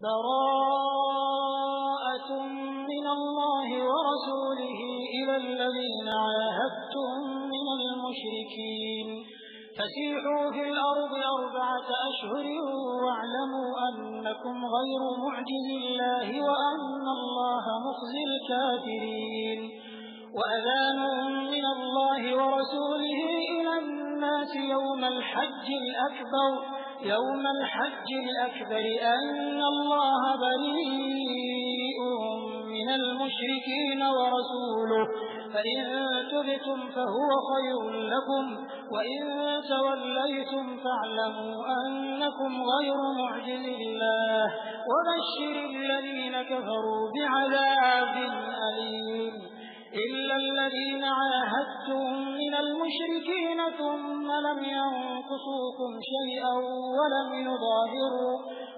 براءة من الله ورسوله إلى الذين عاهدتم من المشركين فسيحوا في الأرض 4 أشهر واعلموا أنكم غير معجز الله وأن الله مخزي الكافرين وأذان من الله ورسوله إلى الناس يوم الحج الأكبر أن الله بريء من المشركين ورسوله فإن تبتم فهو خير لكم وإن توليتم فاعلموا أنكم غير معجز الله وبشر الذين كفروا بعذاب أليم إلا الذين عاهدتم من المشركين ثم لم ينقصوكم شيئا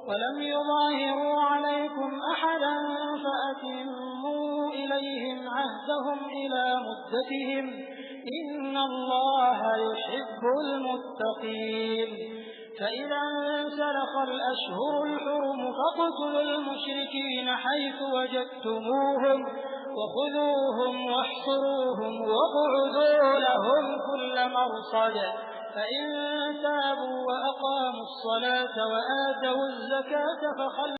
ولم يظاهروا عليكم أحدا فأتموا إليهم عهدهم إلى مدتهم إن الله يحب المتقين فإذا انسلخ الأشهر الحرم فاقتلوا المشركين حيث وجدتموهم وخذوهم واحصروهم واقعدوا لهم كل مرصد فإن تابوا وأقاموا الصلاة وآتوا الزكاة